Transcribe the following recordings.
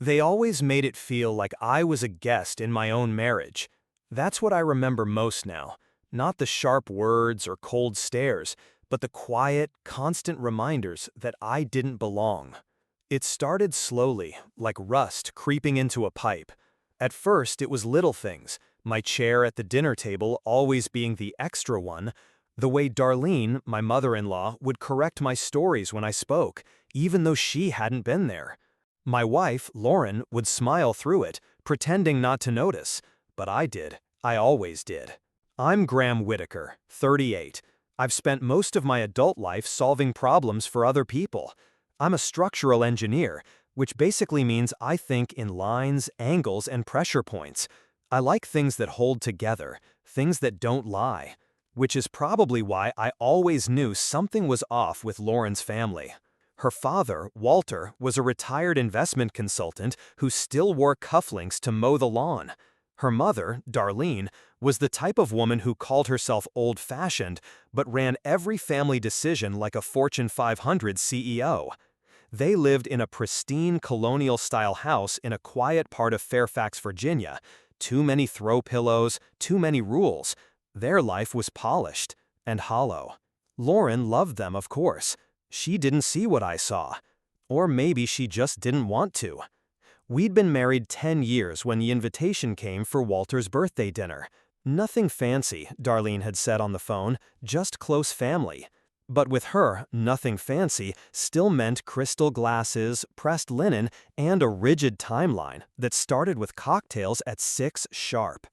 They always made it feel like I was a guest in my own marriage. That's what I remember most now. Not the sharp words or cold stares, but the quiet, constant reminders that I didn't belong. It started slowly, like rust creeping into a pipe. At first, it was little things, my chair at the dinner table always being the extra one, the way Darlene, my mother-in-law, would correct my stories when I spoke, even though she hadn't been there. My wife, Lauren, would smile through it, pretending not to notice, but I did. I always did. I'm Graham Whitaker, 38. I've spent most of my adult life solving problems for other people. I'm a structural engineer, which basically means I think in lines, angles, and pressure points. I like things that hold together, things that don't lie, which is probably why I always knew something was off with Lauren's family. Her father, Walter, was a retired investment consultant who still wore cufflinks to mow the lawn. Her mother, Darlene, was the type of woman who called herself old-fashioned but ran every family decision like a Fortune 500 CEO. They lived in a pristine colonial-style house in a quiet part of Fairfax, Virginia. Too many throw pillows, too many rules. Their life was polished and hollow. Lauren loved them, of course. She didn't see what I saw. Or maybe she just didn't want to. We'd been married 10 years when the invitation came for Walter's birthday dinner. Nothing fancy, Darlene had said on the phone, just close family. But with her, nothing fancy still meant crystal glasses, pressed linen, and a rigid timeline that started with cocktails at 6 sharp.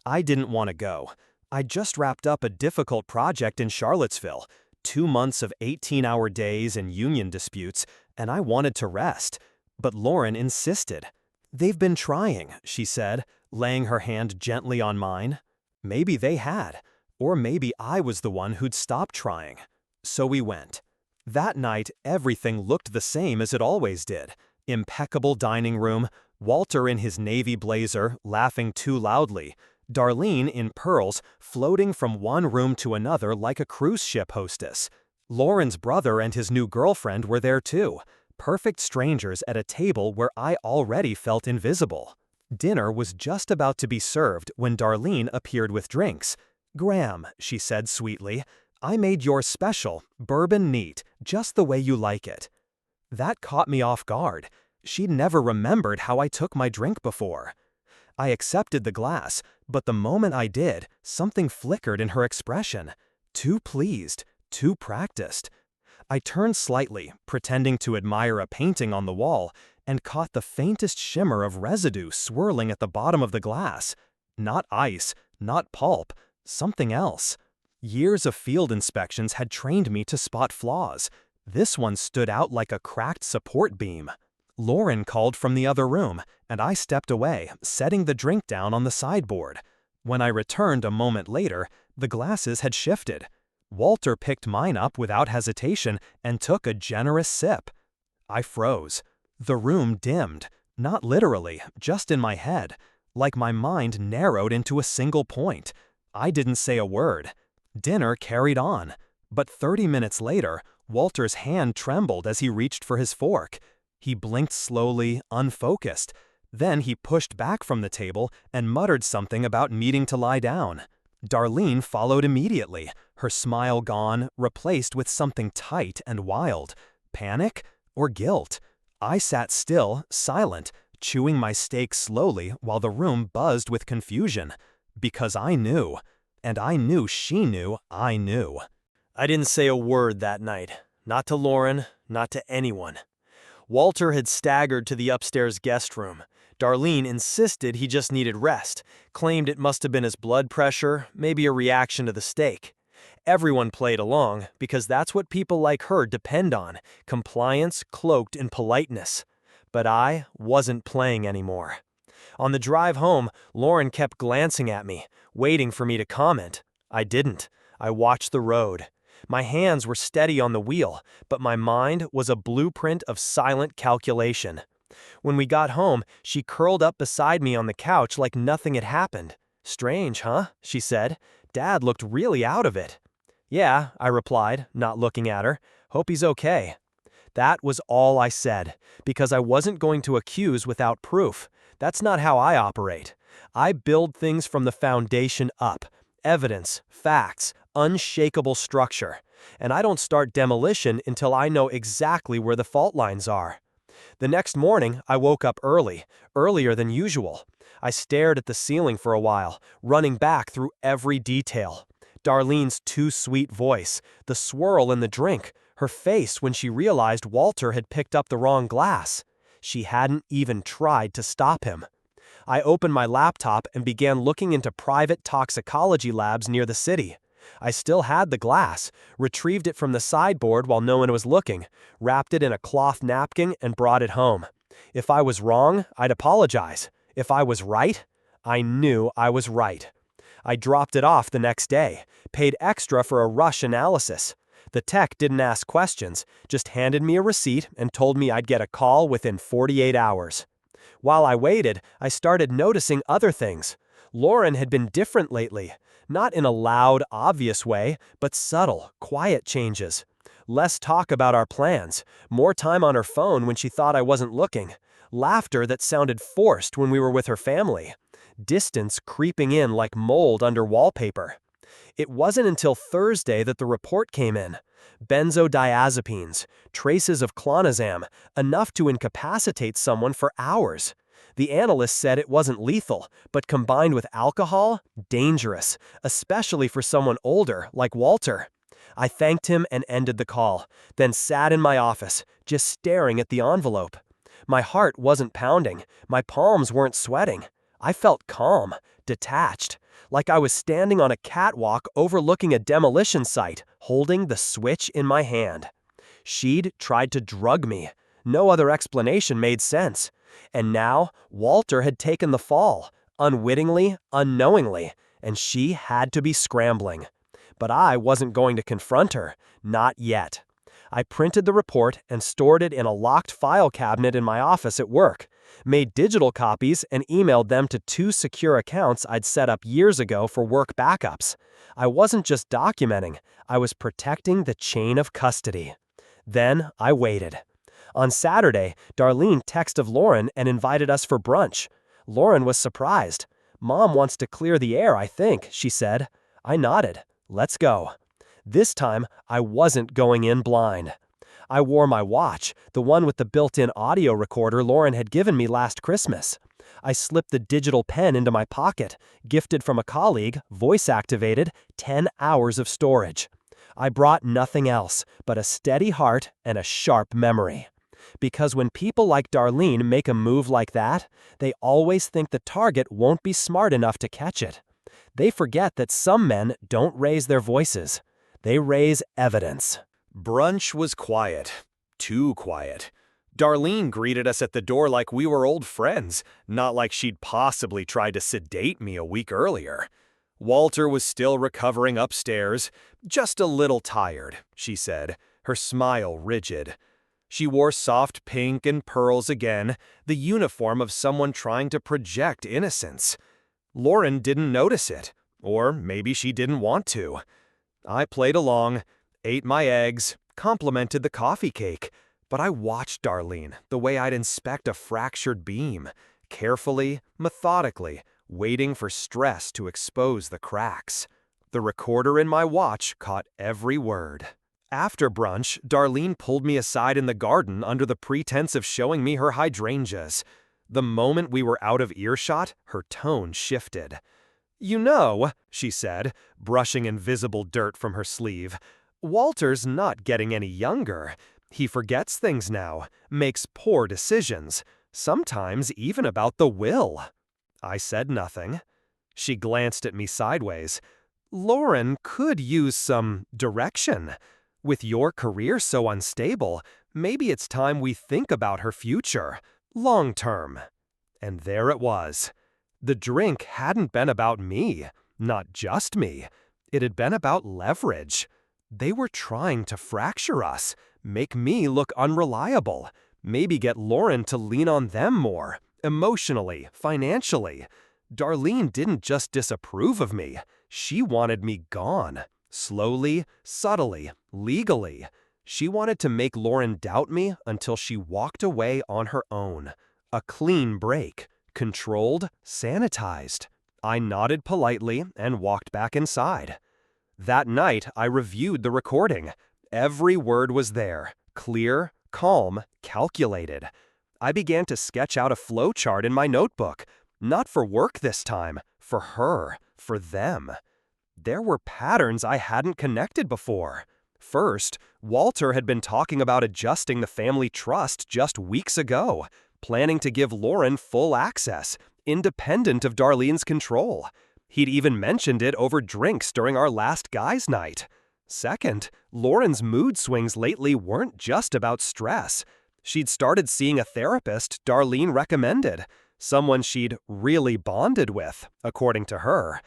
I didn't want to go. I just wrapped up a difficult project in Charlottesville, 2 months of 18-hour days and union disputes, and I wanted to rest. But Lauren insisted. "They've been trying," she said, laying her hand gently on mine. Maybe they had, or maybe I was the one who'd stopped trying. So we went. That night, everything looked the same as it always did. Impeccable dining room, Walter in his navy blazer, laughing too loudly, Darlene in pearls, floating from one room to another like a cruise ship hostess. Lauren's brother and his new girlfriend were there too, perfect strangers at a table where I already felt invisible. Dinner was just about to be served when Darlene appeared with drinks. "Graham," she said sweetly, "I made yours special, bourbon neat, just the way you like it." That caught me off guard. She'd never remembered how I took my drink before. I accepted the glass, but the moment I did, something flickered in her expression. Too pleased, too practiced. I turned slightly, pretending to admire a painting on the wall, and caught the faintest shimmer of residue swirling at the bottom of the glass. Not ice, not pulp, something else. Years of field inspections had trained me to spot flaws. This one stood out like a cracked support beam. Lauren called from the other room, and I stepped away, setting the drink down on the sideboard. When I returned a moment later, the glasses had shifted. Walter picked mine up without hesitation and took a generous sip. I froze. The room dimmed, not literally, just in my head, like my mind narrowed into a single point. I didn't say a word. Dinner carried on, but 30 minutes later, Walter's hand trembled as he reached for his fork. He blinked slowly, unfocused. Then he pushed back from the table and muttered something about needing to lie down. Darlene followed immediately, her smile gone, replaced with something tight and wild. Panic or guilt? I sat still, silent, chewing my steak slowly while the room buzzed with confusion. Because I knew. And I knew she knew I knew. I didn't say a word that night. Not to Lauren, not to anyone. Walter had staggered to the upstairs guest room. Darlene insisted he just needed rest, claimed it must have been his blood pressure, maybe a reaction to the steak. Everyone played along, because that's what people like her depend on, compliance cloaked in politeness. But I wasn't playing anymore. On the drive home, Lauren kept glancing at me, waiting for me to comment. I didn't. I watched the road. My hands were steady on the wheel, but my mind was a blueprint of silent calculation. When we got home, she curled up beside me on the couch like nothing had happened. "Strange, huh?" she said. "Dad looked really out of it." "Yeah," I replied, not looking at her. "Hope he's okay." That was all I said, because I wasn't going to accuse without proof. That's not how I operate. I build things from the foundation up. Evidence, facts, unshakable structure. And I don't start demolition until I know exactly where the fault lines are. The next morning, I woke up early, earlier than usual. I stared at the ceiling for a while, running back through every detail. Darlene's too sweet voice, the swirl in the drink, her face when she realized Walter had picked up the wrong glass. She hadn't even tried to stop him. I opened my laptop and began looking into private toxicology labs near the city. I still had the glass, retrieved it from the sideboard while no one was looking, wrapped it in a cloth napkin and brought it home. If I was wrong, I'd apologize. If I was right, I knew I was right. I dropped it off the next day, paid extra for a rush analysis. The tech didn't ask questions, just handed me a receipt and told me I'd get a call within 48 hours. While I waited, I started noticing other things. Lauren had been different lately, not in a loud, obvious way, but subtle, quiet changes. Less talk about our plans, more time on her phone when she thought I wasn't looking, laughter that sounded forced when we were with her family, distance creeping in like mold under wallpaper. It wasn't until Thursday that the report came in. Benzodiazepines, traces of clonazepam, enough to incapacitate someone for hours. The analyst said it wasn't lethal, but combined with alcohol, dangerous, especially for someone older like Walter. I thanked him and ended the call, then sat in my office, just staring at the envelope. My heart wasn't pounding, my palms weren't sweating. I felt calm, detached, like I was standing on a catwalk overlooking a demolition site, holding the switch in my hand. She'd tried to drug me. No other explanation made sense. And now, Walter had taken the fall, unwittingly, unknowingly, and she had to be scrambling. But I wasn't going to confront her, not yet. I printed the report and stored it in a locked file cabinet in my office at work, made digital copies and emailed them to 2 secure accounts I'd set up years ago for work backups. I wasn't just documenting, I was protecting the chain of custody. Then I waited. On Saturday, Darlene texted Lauren and invited us for brunch. Lauren was surprised. "Mom wants to clear the air, I think," she said. I nodded. "Let's go." This time, I wasn't going in blind. I wore my watch, the one with the built-in audio recorder Lauren had given me last Christmas. I slipped the digital pen into my pocket, gifted from a colleague, voice-activated, 10 hours of storage. I brought nothing else but a steady heart and a sharp memory. Because when people like Darlene make a move like that, they always think the target won't be smart enough to catch it. They forget that some men don't raise their voices. They raise evidence. Brunch was quiet. Too quiet. Darlene greeted us at the door like we were old friends, not like she'd possibly tried to sedate me a week earlier. Walter was still recovering upstairs, just a little tired, she said, her smile rigid. She wore soft pink and pearls again, the uniform of someone trying to project innocence. Lauren didn't notice it, or maybe she didn't want to. I played along, ate my eggs, complimented the coffee cake, but I watched Darlene the way I'd inspect a fractured beam, carefully, methodically, waiting for stress to expose the cracks. The recorder in my watch caught every word. After brunch, Darlene pulled me aside in the garden under the pretense of showing me her hydrangeas. The moment we were out of earshot, her tone shifted. "You know," she said, brushing invisible dirt from her sleeve, "Walter's not getting any younger. He forgets things now, makes poor decisions, sometimes even about the will." I said nothing. She glanced at me sideways. "Lauren could use some direction. With your career so unstable, maybe it's time we think about her future, long term." And there it was. The drink hadn't been about me, not just me. It had been about leverage. They were trying to fracture us, make me look unreliable, maybe get Lauren to lean on them more, emotionally, financially. Darlene didn't just disapprove of me, she wanted me gone. Slowly, subtly, legally. She wanted to make Lauren doubt me until she walked away on her own. A clean break. Controlled, sanitized. I nodded politely and walked back inside. That night, I reviewed the recording. Every word was there. Clear, calm, calculated. I began to sketch out a flowchart in my notebook. Not for work this time. For her. For them. There were patterns I hadn't connected before. First, Walter had been talking about adjusting the family trust just weeks ago, planning to give Lauren full access, independent of Darlene's control. He'd even mentioned it over drinks during our last guys' night. Second, Lauren's mood swings lately weren't just about stress. She'd started seeing a therapist Darlene recommended, someone she'd really bonded with, according to her.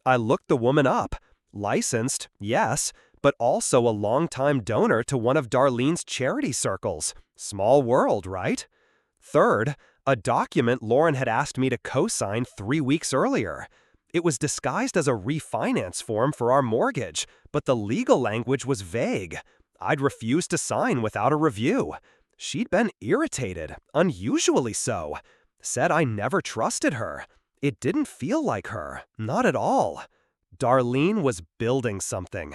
I looked the woman up. Licensed, yes, but also a longtime donor to one of Darlene's charity circles. Small world, right? Third, a document Lauren had asked me to co-sign 3 weeks earlier. It was disguised as a refinance form for our mortgage, but the legal language was vague. I'd refused to sign without a review. She'd been irritated, unusually so. Said I never trusted her. It didn't feel like her, not at all. Darlene was building something.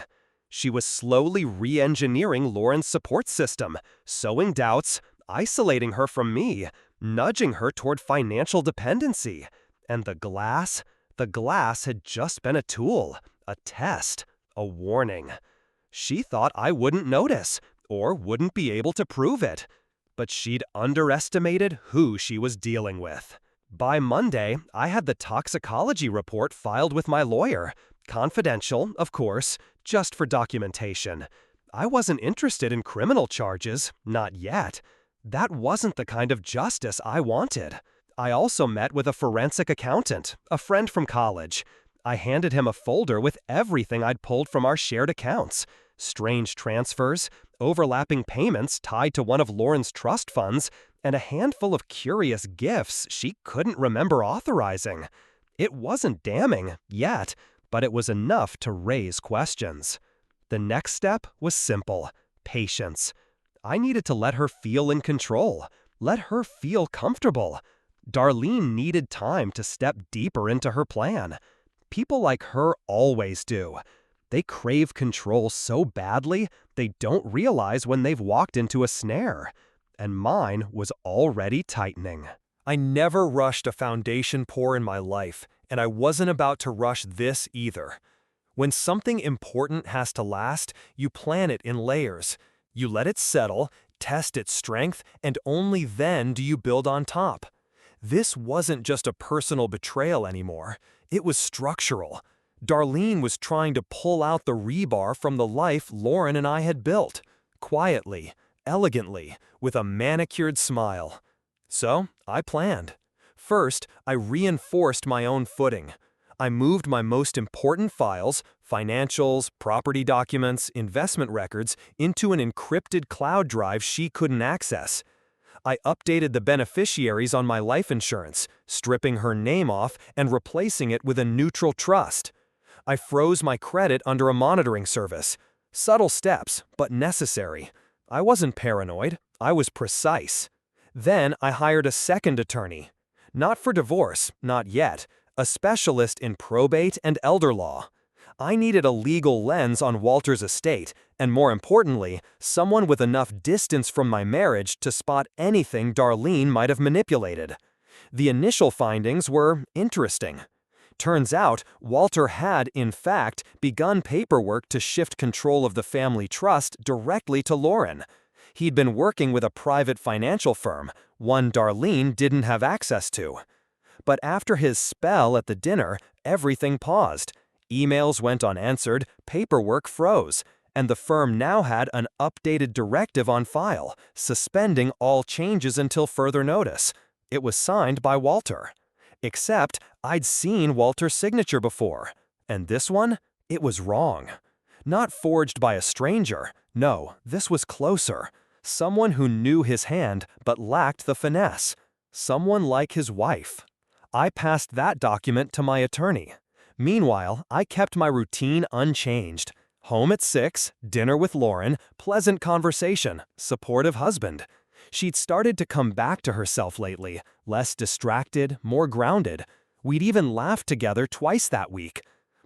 She was slowly re-engineering Lauren's support system, sowing doubts, isolating her from me, nudging her toward financial dependency. And the glass had just been a tool, a test, a warning. She thought I wouldn't notice, or wouldn't be able to prove it. But she'd underestimated who she was dealing with. By Monday, I had the toxicology report filed with my lawyer. Confidential, of course, just for documentation. I wasn't interested in criminal charges, not yet. That wasn't the kind of justice I wanted. I also met with a forensic accountant, a friend from college. I handed him a folder with everything I'd pulled from our shared accounts. Strange transfers, overlapping payments tied to one of Lauren's trust funds, and a handful of curious gifts she couldn't remember authorizing. It wasn't damning, yet, but it was enough to raise questions. The next step was simple: patience. I needed to let her feel in control, let her feel comfortable. Darlene needed time to step deeper into her plan. People like her always do. They crave control so badly, they don't realize when they've walked into a snare. And mine was already tightening. I never rushed a foundation pour in my life, and I wasn't about to rush this either. When something important has to last, you plan it in layers. You let it settle, test its strength, and only then do you build on top. This wasn't just a personal betrayal anymore. It was structural. Darlene was trying to pull out the rebar from the life Lauren and I had built. Quietly, elegantly, with a manicured smile. So, I planned. First, I reinforced my own footing. I moved my most important files, financials, property documents, investment records, into an encrypted cloud drive she couldn't access. I updated the beneficiaries on my life insurance, stripping her name off and replacing it with a neutral trust. I froze my credit under a monitoring service. Subtle steps, but necessary. I wasn't paranoid. I was precise. Then I hired a second attorney. Not for divorce, not yet. A specialist in probate and elder law. I needed a legal lens on Walter's estate, and more importantly, someone with enough distance from my marriage to spot anything Darlene might have manipulated. The initial findings were interesting. Turns out, Walter had, in fact, begun paperwork to shift control of the family trust directly to Lauren. He'd been working with a private financial firm, one Darlene didn't have access to. But after his spell at the dinner, everything paused. Emails went unanswered, paperwork froze, and the firm now had an updated directive on file, suspending all changes until further notice. It was signed by Walter. Except I'd seen Walter's signature before, and this one, it was wrong. Not forged by a stranger. No, this was closer. Someone who knew his hand but lacked the finesse. Someone like his wife. I passed that document to my attorney. Meanwhile, I kept my routine unchanged. Home at 6, dinner with Lauren, pleasant conversation, supportive husband. She'd started to come back to herself lately, less distracted, more grounded. We'd even laughed together twice that week.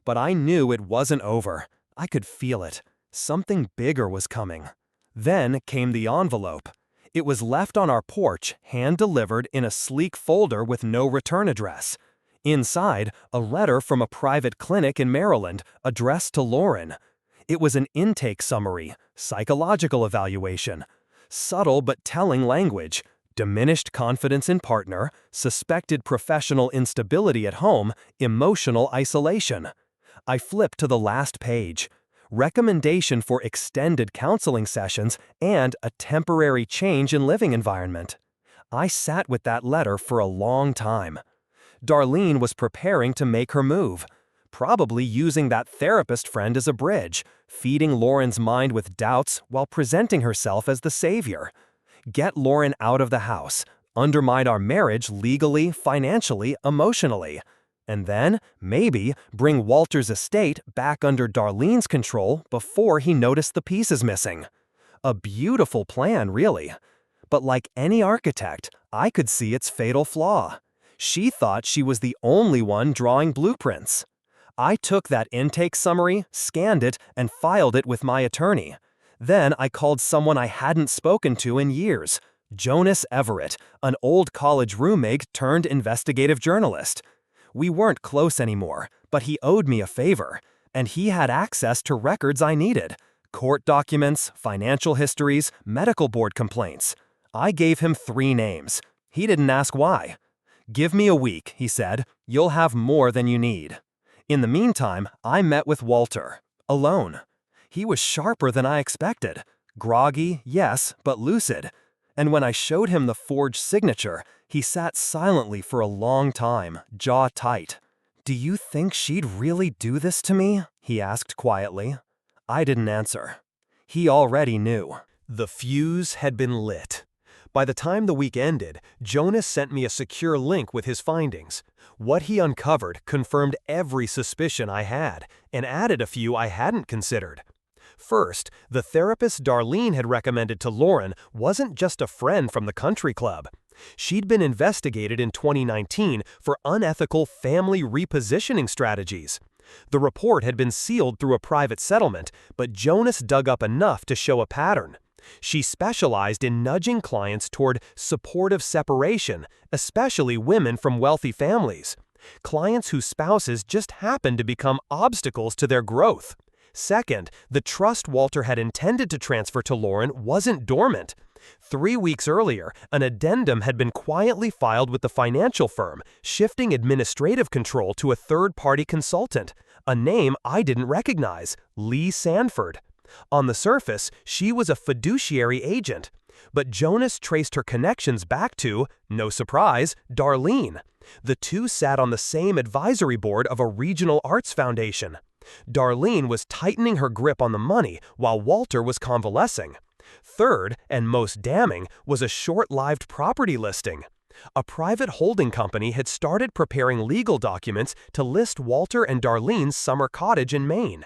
But I knew it wasn't over. I could feel it. Something bigger was coming. Then came the envelope. It was left on our porch, hand-delivered in a sleek folder with no return address. Inside, a letter from a private clinic in Maryland, addressed to Lauren. It was an intake summary, psychological evaluation. Subtle but telling language. Diminished confidence in partner, suspected professional instability at home, emotional isolation. I flipped to the last page. Recommendation for extended counseling sessions and a temporary change in living environment. I sat with that letter for a long time. Darlene was preparing to make her move, probably using that therapist friend as a bridge, feeding Lauren's mind with doubts while presenting herself as the savior. Get Lauren out of the house, undermine our marriage legally, financially, emotionally. And then, maybe, bring Walter's estate back under Darlene's control before he noticed the pieces missing. A beautiful plan, really. But like any architect, I could see its fatal flaw. She thought she was the only one drawing blueprints. I took that intake summary, scanned it, and filed it with my attorney. Then I called someone I hadn't spoken to in years, Jonas Everett, an old college roommate turned investigative journalist. We weren't close anymore, but he owed me a favor, and he had access to records I needed. Court documents, financial histories, medical board complaints. I gave him 3 names. He didn't ask why. "Give me a week," he said. "You'll have more than you need." In the meantime, I met with Walter, alone. He was sharper than I expected. Groggy, yes, but lucid. And when I showed him the forged signature, he sat silently for a long time, jaw tight. "Do you think she'd really do this to me?" he asked quietly. I didn't answer. He already knew. The fuse had been lit. By the time the week ended, Jonas sent me a secure link with his findings. What he uncovered confirmed every suspicion I had, and added a few I hadn't considered. First, the therapist Darlene had recommended to Lauren wasn't just a friend from the country club. She'd been investigated in 2019 for unethical family repositioning strategies. The report had been sealed through a private settlement, but Jonas dug up enough to show a pattern. She specialized in nudging clients toward supportive separation, especially women from wealthy families. Clients whose spouses just happened to become obstacles to their growth. Second, the trust Walter had intended to transfer to Lauren wasn't dormant. 3 weeks earlier, an addendum had been quietly filed with the financial firm, shifting administrative control to a third-party consultant, a name I didn't recognize, Lee Sanford. On the surface, she was a fiduciary agent, but Jonas traced her connections back to, no surprise, Darlene. The two sat on the same advisory board of a regional arts foundation. Darlene was tightening her grip on the money while Walter was convalescing. Third, and most damning, was a short-lived property listing. A private holding company had started preparing legal documents to list Walter and Darlene's summer cottage in Maine.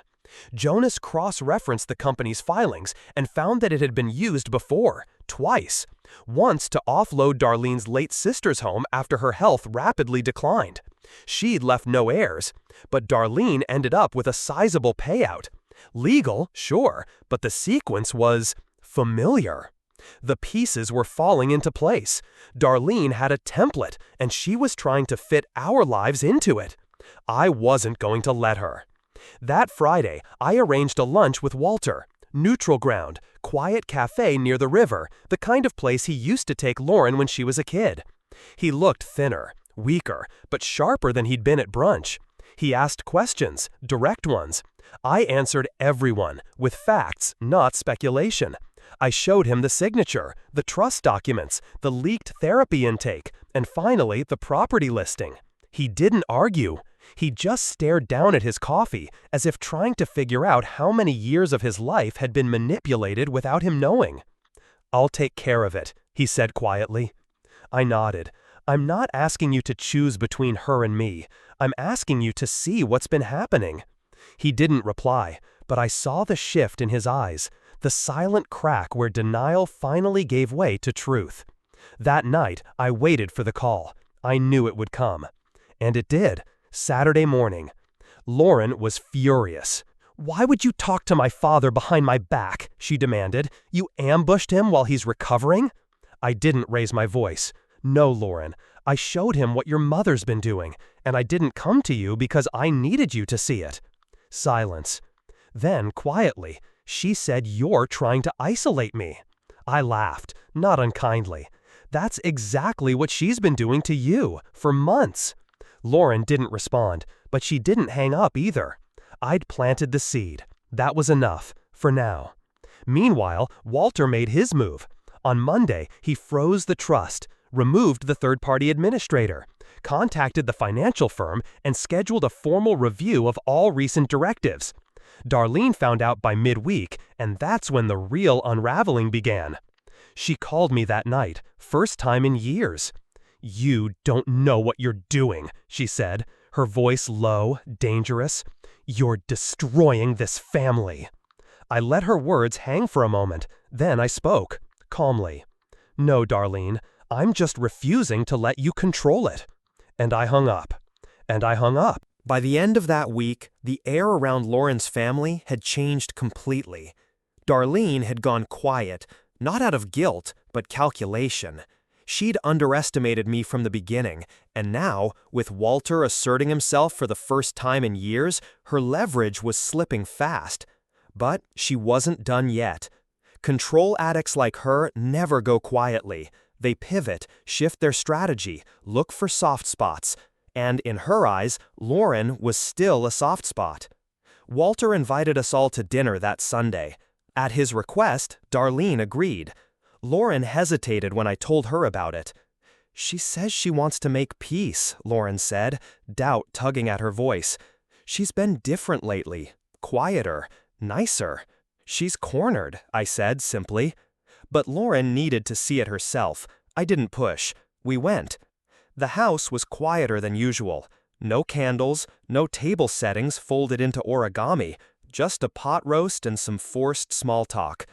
Jonas cross-referenced the company's filings and found that it had been used before, twice. Once to offload Darlene's late sister's home after her health rapidly declined. She'd left no heirs, but Darlene ended up with a sizable payout. Legal, sure, but the sequence was familiar. The pieces were falling into place. Darlene had a template, and she was trying to fit our lives into it. I wasn't going to let her. That Friday, I arranged a lunch with Walter. Neutral ground, quiet cafe near the river, the kind of place he used to take Lauren when she was a kid. He looked thinner, weaker, but sharper than he'd been at brunch. He asked questions, direct ones. I answered everyone, with facts, not speculation. I showed him the signature, the trust documents, the leaked therapy intake, and finally the property listing. He didn't argue. He just stared down at his coffee, as if trying to figure out how many years of his life had been manipulated without him knowing. "I'll take care of it," he said quietly. I nodded. "I'm not asking you to choose between her and me. I'm asking you to see what's been happening." He didn't reply, but I saw the shift in his eyes, the silent crack where denial finally gave way to truth. That night, I waited for the call. I knew it would come. And it did. Saturday morning. Lauren was furious. "Why would you talk to my father behind my back?" she demanded. "You ambushed him while he's recovering?" I didn't raise my voice. "No, Lauren. I showed him what your mother's been doing, and I didn't come to you because I needed you to see it." Silence. Then, quietly, she said, "You're trying to isolate me." I laughed, not unkindly. "That's exactly what she's been doing to you, for months." Lauren didn't respond, but she didn't hang up either. I'd planted the seed. That was enough, for now. Meanwhile, Walter made his move. On Monday, he froze the trust, removed the third-party administrator, contacted the financial firm, and scheduled a formal review of all recent directives. Darlene found out by midweek, and that's when the real unraveling began. She called me that night, first time in years. "You don't know what you're doing," she said, her voice low, dangerous. "You're destroying this family." I let her words hang for a moment, then I spoke, calmly. "No, Darlene, I'm just refusing to let you control it." And I hung up. And I hung up. By the end of that week, the air around Lauren's family had changed completely. Darlene had gone quiet, not out of guilt, but calculation. She'd underestimated me from the beginning, and now, with Walter asserting himself for the first time in years, her leverage was slipping fast. But she wasn't done yet. Control addicts like her never go quietly. They pivot, shift their strategy, look for soft spots. And in her eyes, Lauren was still a soft spot. Walter invited us all to dinner that Sunday. At his request, Darlene agreed. Lauren hesitated when I told her about it. "She says she wants to make peace," Lauren said, doubt tugging at her voice. "She's been different lately, quieter, nicer. She's cornered," I said simply. But Lauren needed to see it herself. I didn't push. We went. The house was quieter than usual. No candles, no table settings folded into origami, just a pot roast and some forced small talk.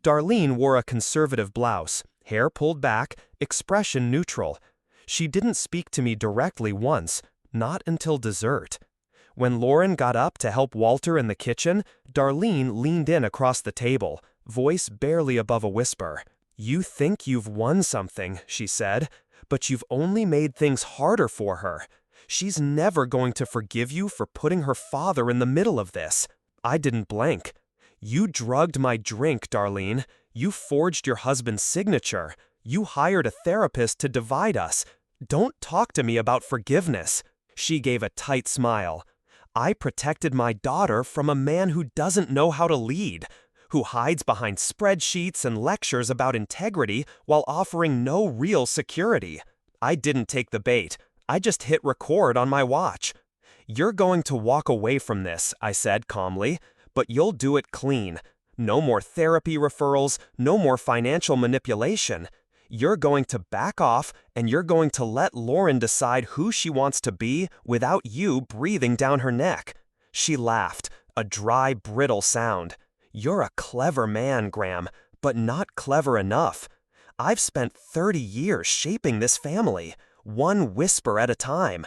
Darlene wore a conservative blouse, hair pulled back, expression neutral. She didn't speak to me directly once, not until dessert. When Lauren got up to help Walter in the kitchen, Darlene leaned in across the table, voice barely above a whisper. "You think you've won something," she said, "but you've only made things harder for her. She's never going to forgive you for putting her father in the middle of this." I didn't blink. "You drugged my drink, Darlene. You forged your husband's signature. You hired a therapist to divide us. Don't talk to me about forgiveness." She gave a tight smile. "I protected my daughter from a man who doesn't know how to lead, who hides behind spreadsheets and lectures about integrity while offering no real security." I didn't take the bait. I just hit record on my watch. "You're going to walk away from this," I said calmly, "but you'll do it clean. No more therapy referrals, no more financial manipulation. You're going to back off, and you're going to let Lauren decide who she wants to be without you breathing down her neck." She laughed, a dry, brittle sound. "You're a clever man, Graham, but not clever enough. I've spent 30 years shaping this family, one whisper at a time.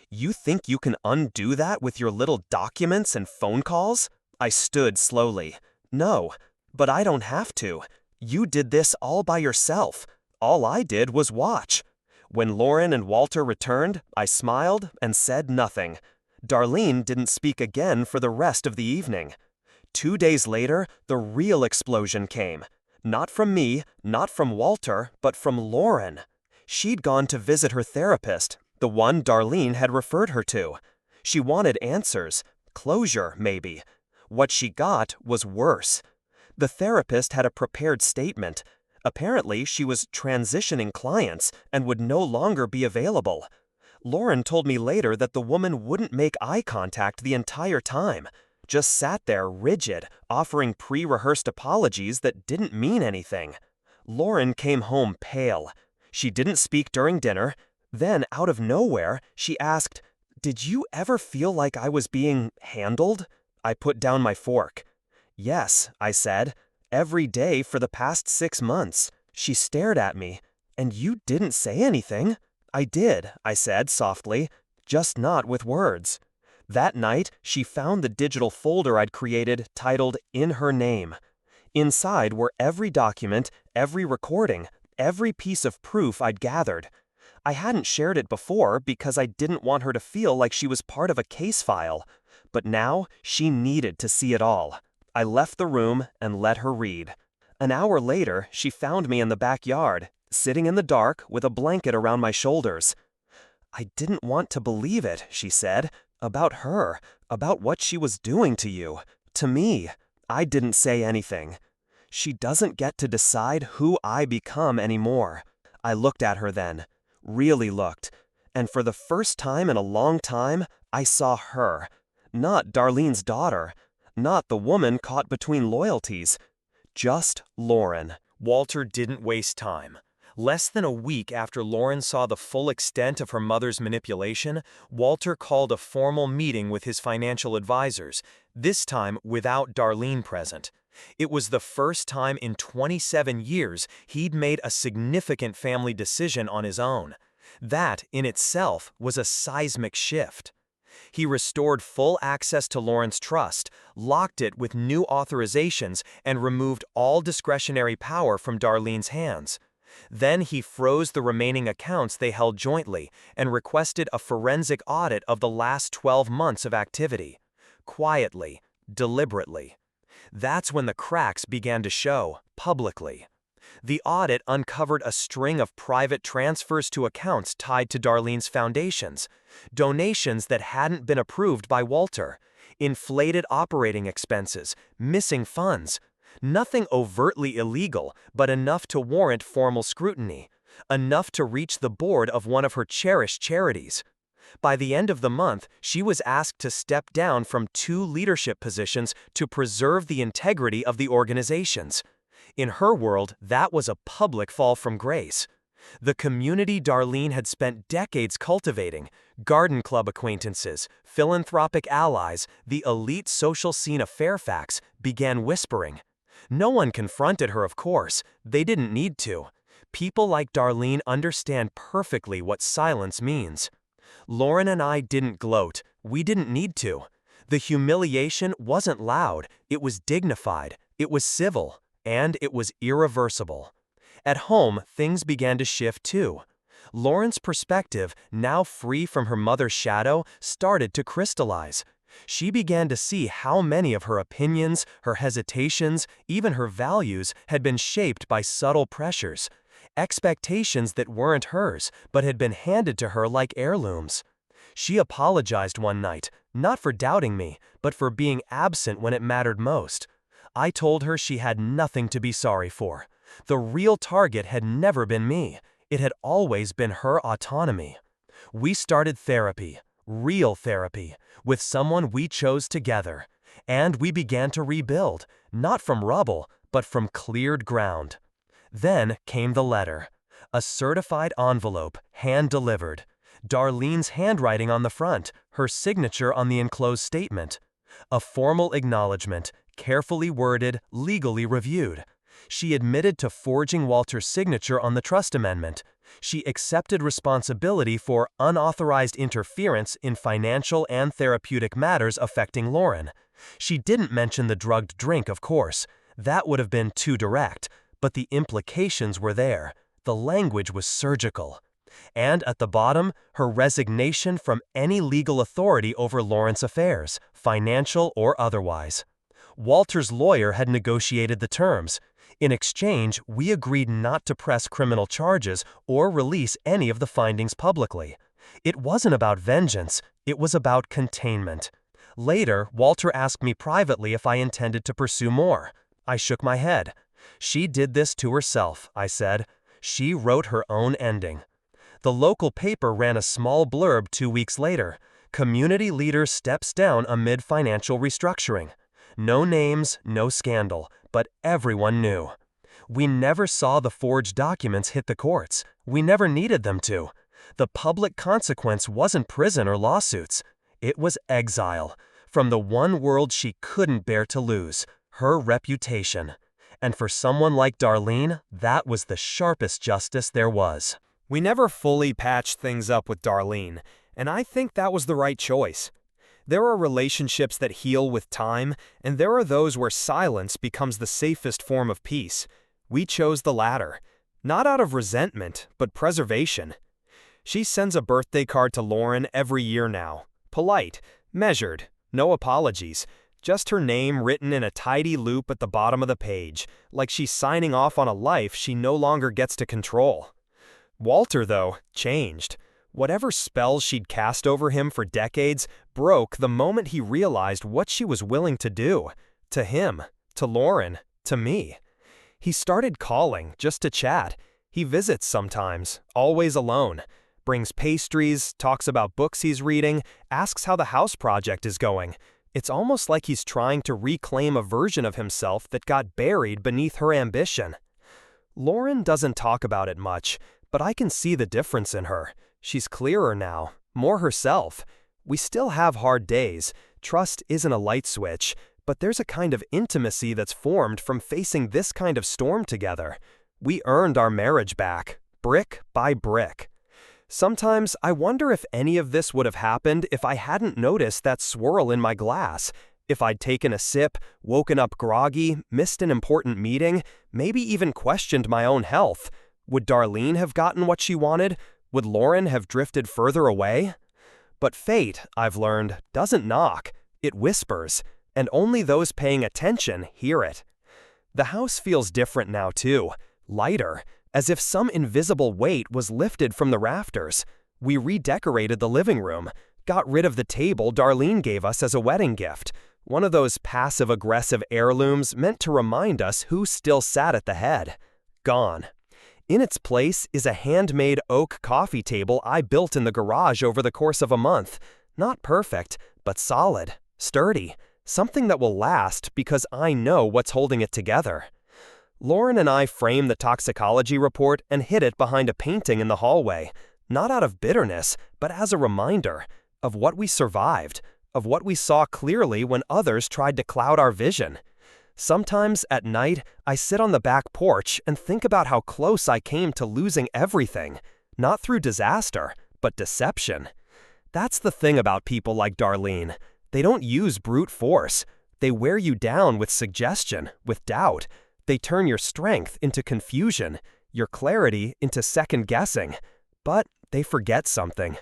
You think you can undo that with your little documents and phone calls?" I stood slowly. "No, but I don't have to. You did this all by yourself. All I did was watch." When Lauren and Walter returned, I smiled and said nothing. Darlene didn't speak again for the rest of the evening. 2 days later, the real explosion came. Not from me, not from Walter, but from Lauren. She'd gone to visit her therapist, the one Darlene had referred her to. She wanted answers, closure, maybe. What she got was worse. The therapist had a prepared statement. Apparently, she was transitioning clients and would no longer be available. Lauren told me later that the woman wouldn't make eye contact the entire time, just sat there rigid, offering pre-rehearsed apologies that didn't mean anything. Lauren came home pale. She didn't speak during dinner. Then, out of nowhere, she asked, "Did you ever feel like I was being handled?" I put down my fork. "Yes," I said. "Every day for the past 6 months." She stared at me. "And you didn't say anything?" "I did," I said softly, "just not with words." That night, she found the digital folder I'd created titled In Her Name. Inside were every document, every recording, every piece of proof I'd gathered. I hadn't shared it before because I didn't want her to feel like she was part of a case file. But now, she needed to see it all. I left the room and let her read. An hour later, she found me in the backyard, sitting in the dark with a blanket around my shoulders. "I didn't want to believe it," she said. "About her, about what she was doing to you, to me." I didn't say anything. She doesn't get to decide who I become anymore. I looked at her then, really looked, and for the first time in a long time, I saw her. Not Darlene's daughter, not the woman caught between loyalties, just Lauren. Walter didn't waste time. Less than a week after Lauren saw the full extent of her mother's manipulation, Walter called a formal meeting with his financial advisors, this time without Darlene present. It was the first time in 27 years he'd made a significant family decision on his own. That, in itself, was a seismic shift. He restored full access to Lauren's trust, locked it with new authorizations, and removed all discretionary power from Darlene's hands. Then he froze the remaining accounts they held jointly and requested a forensic audit of the last 12 months of activity. Quietly, deliberately. That's when the cracks began to show, publicly. The audit uncovered a string of private transfers to accounts tied to Darlene's foundations, donations that hadn't been approved by Walter, inflated operating expenses, missing funds. Nothing overtly illegal, but enough to warrant formal scrutiny, enough to reach the board of one of her cherished charities. By the end of the month, she was asked to step down from 2 leadership positions to preserve the integrity of the organizations. In her world, that was a public fall from grace. The community Darlene had spent decades cultivating, garden club acquaintances, philanthropic allies, the elite social scene of Fairfax, began whispering. No one confronted her, of course. They didn't need to. People like Darlene understand perfectly what silence means. Lauren and I didn't gloat. We didn't need to. The humiliation wasn't loud. It was dignified. It was civil. And it was irreversible. At home, things began to shift too. Lauren's perspective, now free from her mother's shadow, started to crystallize. She began to see how many of her opinions, her hesitations, even her values had been shaped by subtle pressures, expectations that weren't hers but had been handed to her like heirlooms. She apologized one night, not for doubting me, but for being absent when it mattered most. I told her she had nothing to be sorry for. The real target had never been me. It had always been her autonomy. We started therapy, real therapy, with someone we chose together. And we began to rebuild, not from rubble, but from cleared ground. Then came the letter. A certified envelope, hand-delivered. Darlene's handwriting on the front, her signature on the enclosed statement. A formal acknowledgement, carefully worded, legally reviewed. She admitted to forging Walter's signature on the trust amendment. She accepted responsibility for unauthorized interference in financial and therapeutic matters affecting Lauren. She didn't mention the drugged drink, of course. That would have been too direct, but the implications were there. The language was surgical. And at the bottom, her resignation from any legal authority over Lauren's affairs, financial or otherwise. Walter's lawyer had negotiated the terms. In exchange, we agreed not to press criminal charges or release any of the findings publicly. It wasn't about vengeance, it was about containment. Later, Walter asked me privately if I intended to pursue more. I shook my head. She did this to herself, I said. She wrote her own ending. The local paper ran a small blurb 2 weeks later. Community leader steps down amid financial restructuring. No names, no scandal, but everyone knew. We never saw the forged documents hit the courts. We never needed them to. The public consequence wasn't prison or lawsuits. It was exile. from the one world she couldn't bear to lose, her reputation. And for someone like Darlene, that was the sharpest justice there was. We never fully patched things up with Darlene, and I think that was the right choice. There are relationships that heal with time, and there are those where silence becomes the safest form of peace. We chose the latter, not out of resentment, but preservation. She sends a birthday card to Lauren every year now. Polite, measured, no apologies, just her name written in a tidy loop at the bottom of the page, like she's signing off on a life she no longer gets to control. Walter, though, changed. Whatever spells she'd cast over him for decades broke the moment he realized what she was willing to do. To him, to Lauren, to me. He started calling just to chat. He visits sometimes, always alone. Brings pastries, talks about books he's reading, asks how the house project is going. It's almost like he's trying to reclaim a version of himself that got buried beneath her ambition. Lauren doesn't talk about it much, but I can see the difference in her. She's clearer now, more herself. We still have hard days. Trust isn't a light switch, but there's a kind of intimacy that's formed from facing this kind of storm together. We earned our marriage back, brick by brick. Sometimes I wonder if any of this would have happened if I hadn't noticed that swirl in my glass, if I'd taken a sip, woken up groggy, missed an important meeting, maybe even questioned my own health. Would Darlene have gotten what she wanted? Would Lauren have drifted further away? But fate, I've learned, doesn't knock. It whispers, and only those paying attention hear it. The house feels different now too, lighter, as if some invisible weight was lifted from the rafters. We redecorated the living room, got rid of the table Darlene gave us as a wedding gift, one of those passive-aggressive heirlooms meant to remind us who still sat at the head. Gone. In its place is a handmade oak coffee table I built in the garage over the course of a month. Not perfect, but solid, sturdy, something that will last because I know what's holding it together. Lauren and I framed the toxicology report and hid it behind a painting in the hallway, not out of bitterness, but as a reminder of what we survived, of what we saw clearly when others tried to cloud our vision. Sometimes at night, I sit on the back porch and think about how close I came to losing everything, not through disaster, but deception. That's the thing about people like Darlene. They don't use brute force. They wear you down with suggestion, with doubt. They turn your strength into confusion, your clarity into second-guessing. But they forget something.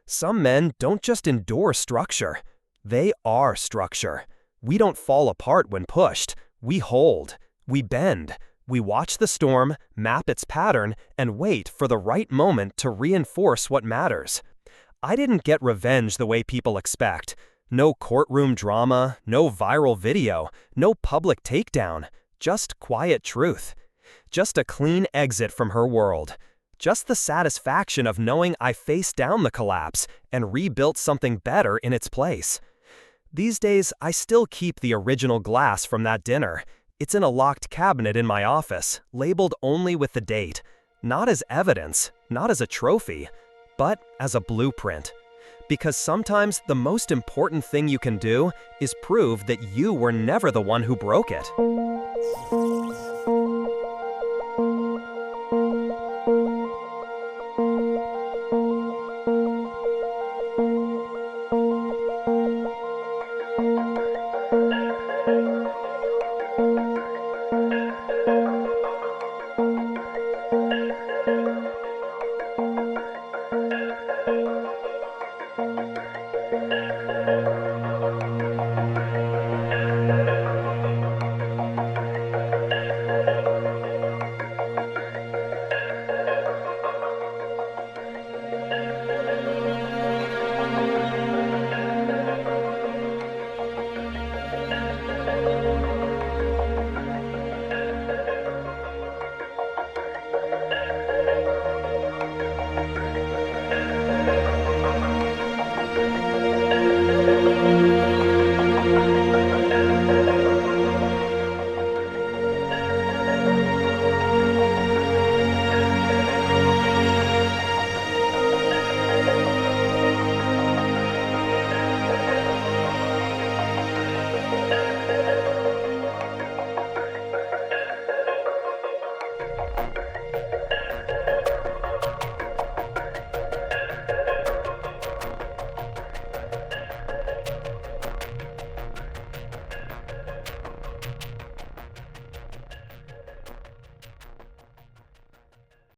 Some men don't just endure structure. They are structure. We don't fall apart when pushed. We hold. We bend. We watch the storm, map its pattern, and wait for the right moment to reinforce what matters. I didn't get revenge the way people expect. No courtroom drama, no viral video, no public takedown. Just quiet truth. Just a clean exit from her world. Just the satisfaction of knowing I faced down the collapse and rebuilt something better in its place. These days, I still keep the original glass from that dinner. It's in a locked cabinet in my office, labeled only with the date. Not as evidence, not as a trophy, but as a blueprint. Because sometimes the most important thing you can do is prove that you were never the one who broke it.